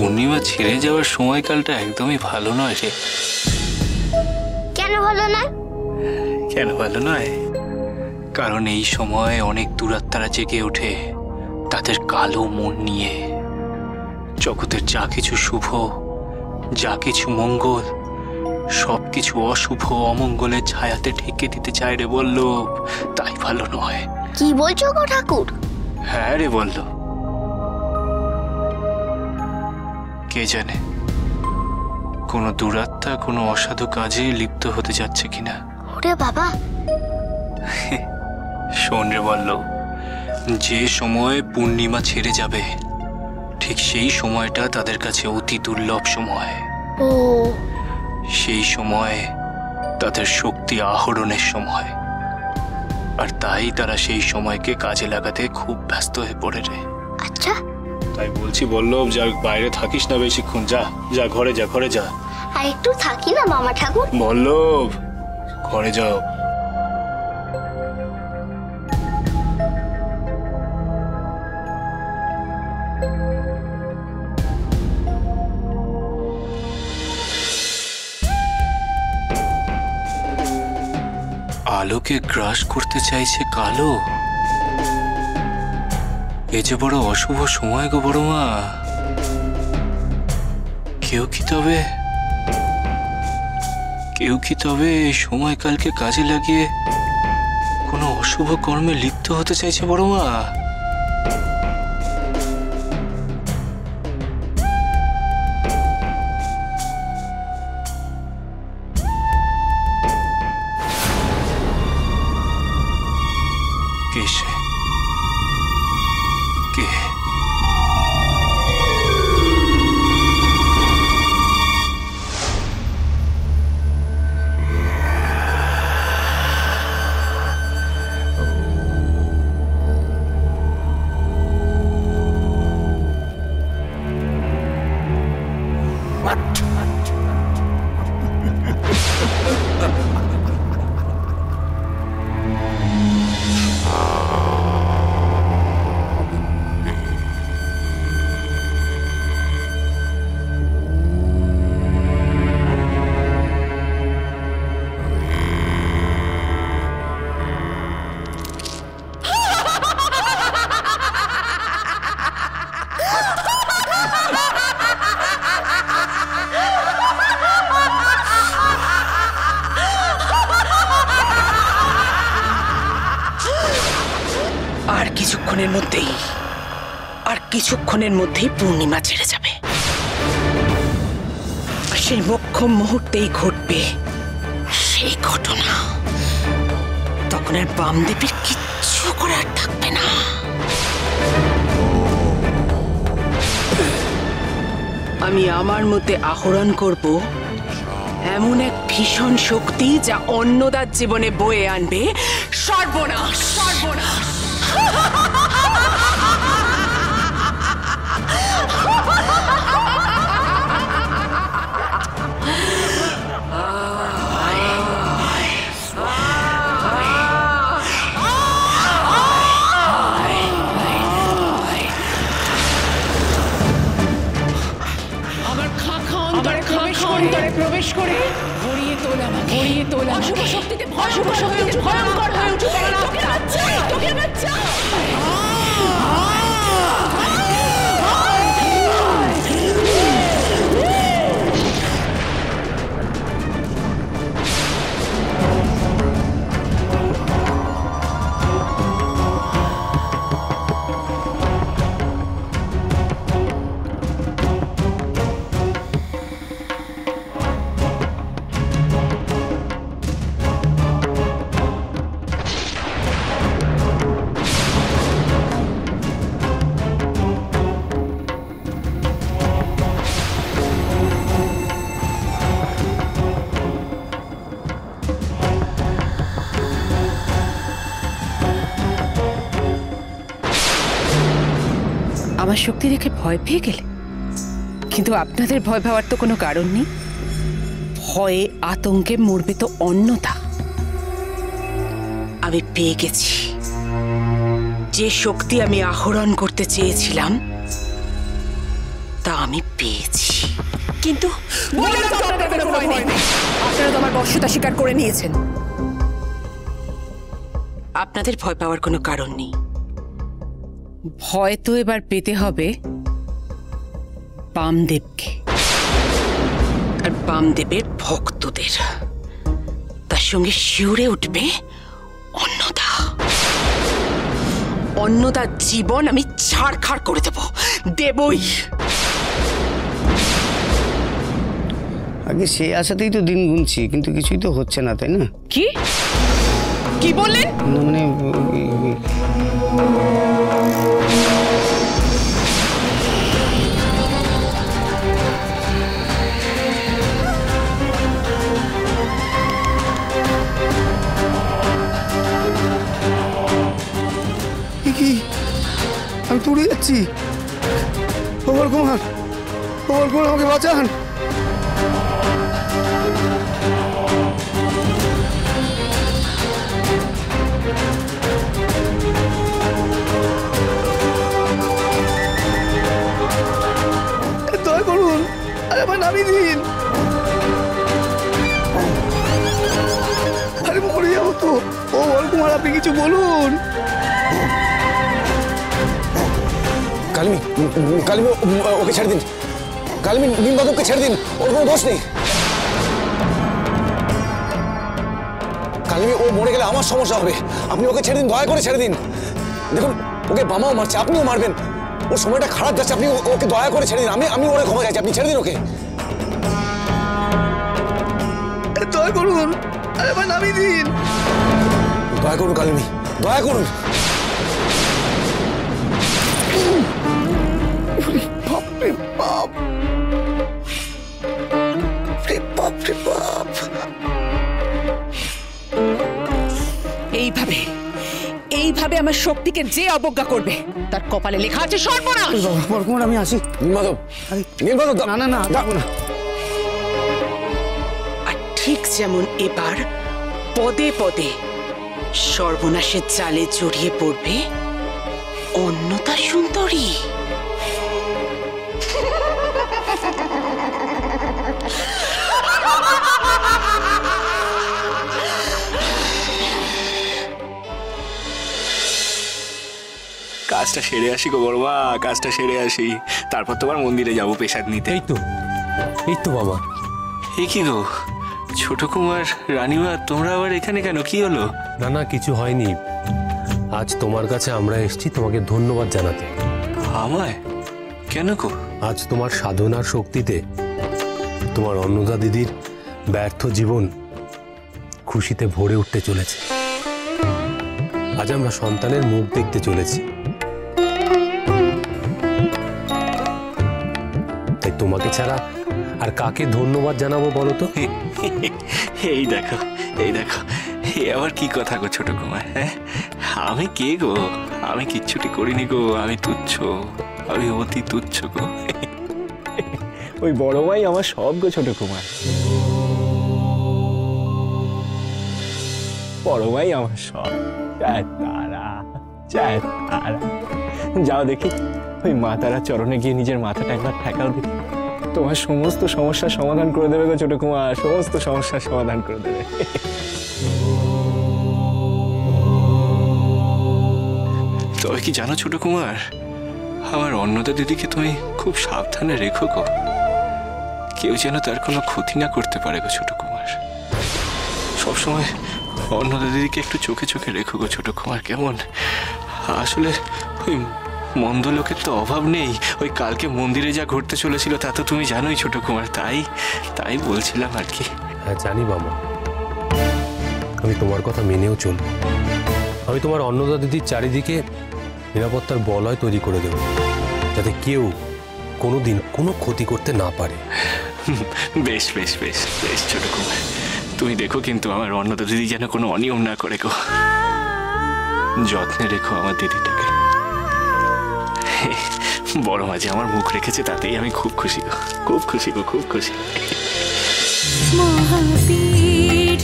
পূর্ণিমা ছেড়ে যাওয়ার সময়কালটা একদমই ভালো নয় রে। কেন ভালো নয়? কেন ভালো নয়? কারণ এই সময় অনেক দুরাত্মারা জেগে ওঠে তাদের কালো মন নিয়ে। জগতের যা কিছু শুভ, যা কিছু মঙ্গল, সবকিছু অশুভ অমঙ্গলের ছায়াতে ঢেকে দিতে চায় রে বল্লভ। তাই ভালো নয়। কি বলছো গো ঠাকুর? হ্যাঁ রে বল্লভ। কে জানে কোনো দুরাত্মা কোনো অসাধু কাজে লিপ্ত হতে যাচ্ছে কিনা। ওরে বাবা। শোন রে বল্লভ, যে সময় পূর্ণিমা ছেড়ে যাবে ঠিক সেই সময়টা তাদের কাছে অতি দুর্লভ সময়। ও, সেই সময় তাদের শক্তি আহরণের সময়, আর তাই তারা সেই সময়কে কাজে লাগাতে খুব ব্যস্ত হয়ে পড়ে রে। আচ্ছা, তাই বলছি বল্লভ, যা বাইরে থাকিস না বেশিক্ষণ। যা যা ঘরে যা, ঘরে যা। আর একটু থাকি না মামা ঠাকুর? বল্লভ, ঘরে যাও। আলোকে গ্রাস করতে চাইছে কালো। এ যে বড় অশুভ সময় গো বড় মা। কেউ কি তবে এই সময়কালকে কাজে লাগিয়ে কোনো অশুভ কর্মে লিপ্ত হতে চাইছে বড় মা? কে সে? কে? আর কিছুক্ষণের মধ্যেই পূর্ণিমা ছেড়ে যাবে। সেই মোক্ষম মুহূর্তেই ঘটবে সেই ঘটনা। তখন আর বামদেবীর কিচ্ছু করার থাকবে না। আমি আমার মধ্যে আহরণ করব এমন এক ভীষণ শক্তি যা অন্নদার জীবনে বয়ে আনবে সর্বনাশ। সর্বনাশ। প্রবেশ করে গড়িয়ে তোল অশুভ শক্তিতে ভয়ঙ্কর হয়ে উঠে তোকে বাচ্চা। আমার শক্তি দেখে ভয় পেয়ে গেলে? কিন্তু আপনাদের ভয় পাওয়ার তো কোনো কারণ নেই। ভয়ে আতঙ্কে মরবে তো অন্নদা। আমি পেয়ে গেছি যে শক্তি আমি আহরণ করতে চেয়েছিলাম তা আমি পেয়েছি, কিন্তু আপনারা তো আমার বশ্যতা স্বীকার করে নিয়েছেন। আপনাদের ভয় পাওয়ার কোনো কারণ নেই। ভয় তো এবার পেতে হবে বামদেবকে আর বামদেবের ভক্তদের। তার সঙ্গে শিউরে উঠবে অন্নদা। অন্নদার জীবন আমি ছাড়খাড় করে দেবই। আগে সে আশাতেই তো দিন গুনছি, কিন্তু কিছুই তো হচ্ছে না, তাই না? কি কি বললেন? না মানে কি আমি তো উড়ে যাচ্ছি। ওমর কুমার, ওমর কুমার, আমাকে বাঁচান। দয়া করুন, আরে আমার নামিয়ে দিন। আরে মরে যাবো তো। ওমর কুমার, আপনি কিছু বলুন। কালিমি, কালিমি, ওকে ছেড়ে দিন। কালিমি, নিমবাদককে ছেড়ে দিন, ওর কোনো দোষ নেই। কালিমি, ও মরে গেলে আমার সমস্যা হবে। আপনি ওকে ছেড়ে দিন, দয়া করে ছেড়ে দিন। দেখুন, ওকে বামাও মারছে, আপনিও মারবেন। ওর সময়টা খারাপ যাচ্ছে, আপনি ওকে দয়া করে ছেড়ে দিন। আমি ওরে ক্ষমা চাইছি, আপনি ছেড়ে দিন ওকে। দয়া করুন, আরে আমার নামিয়ে দিন। দয়া করুন কালিমি, দয়া করুন। বাপরে বাপ, বাপরে বাপ। এইভাবে এইভাবে আমার শক্তিকে যে অবজ্ঞা করবে তার কপালে লেখা আছে সর্বনাশ। বরকুমার, আমি আসি। নিমবাদক, নিমবাদক, না না না, যাবো না। আর ঠিক যেমন এবার পদে পদে সর্বনাশের জালে জড়িয়ে পড়বে অন্নদা সুন্দরী। কাজটা সেরে আসি গো বড়মা, কাজটা সেরে আসি, তারপর তোমার মন্দিরে যাবো প্রসাদ নিতে। এই তো বাবা। এ কি গো ছোট কুমার, রানীমা, তোমরা আবার এখানে কেন? কি হলো? না না, কিছু হয়নি। আজ তোমার কাছে আমরা এসেছি তোমাকে ধন্যবাদ জানাতে। আমায়? কেন গো? আজ তোমার সাধনার শক্তিতে তোমার অন্নদা দিদির ব্যর্থ জীবন খুশিতে ভরে উঠতে চলেছে। আজ আমরা সন্তানের মুখ দেখতে চলেছি। তাই তোমাকে ছাড়া আর কাকে ধন্যবাদ জানাবো বলো তো? এই দেখো, এই দেখো, এ আবার কি কথা গো ছোট কুমার? হ্যাঁ, আমি কে গো? আমি কিচ্ছুটি করিনি গো, আমি তুচ্ছ, আমি অতি তুচ্ছ গো। ওই বড় ভাই আমার সব গো ছোট কুমার, বড় ভাই আমার সব। জয় তারা, জয় তারা। যাও দেখি ওই মা তারা চরণে গিয়ে নিজের মাথাটা একবার ঠেকাও দেখি, তোমার সমস্ত সমস্যার সমাধান করে দেবে গো ছোট কুমার, সমস্ত সমস্যার সমাধান করে দেবে। তবে কি জানো ছোট কুমার, আমার অন্নদা দিদিকে তুমি খুব সাবধানে রেখো গো, কেউ যেন তার কোনো ক্ষতি না করতে পারে গো ছোট কুমার। সবসময় অন্নদা দিদিকে একটু চোখে চোখে রেখো গো ছোট কুমার, কেমন? আসলে ওই মন্দ লোকের তো অভাব নেই। ওই কালকে মন্দিরে যা ঘটতে চলেছিল তা তো তুমি জানোই ছোট কুমার, তাই বলছিলাম আর কি। হ্যাঁ জানি বাবা, আমি তোমার কথা মেনেও চলব। আমি তোমার অন্নদা দিদির চারিদিকে নিরাপত্তার বলয় তৈরি করে দেব, যাতে কেউ কোনোদিন কোনো ক্ষতি করতে না পারে। বেশ বেশ বেশ বেশ ছোট কুমার, তুমি দেখো কিন্তু আমার অন্নদা দিদি যেন কোনো অনিয়ম না করে গো। যত্নে রেখো আমার দিদিটাকে। বড় মাঝে আমার মুখ রেখেছে, তাতেই আমি খুব খুশি গো, খুব খুশি গো, খুব খুশি। মহাপীঠ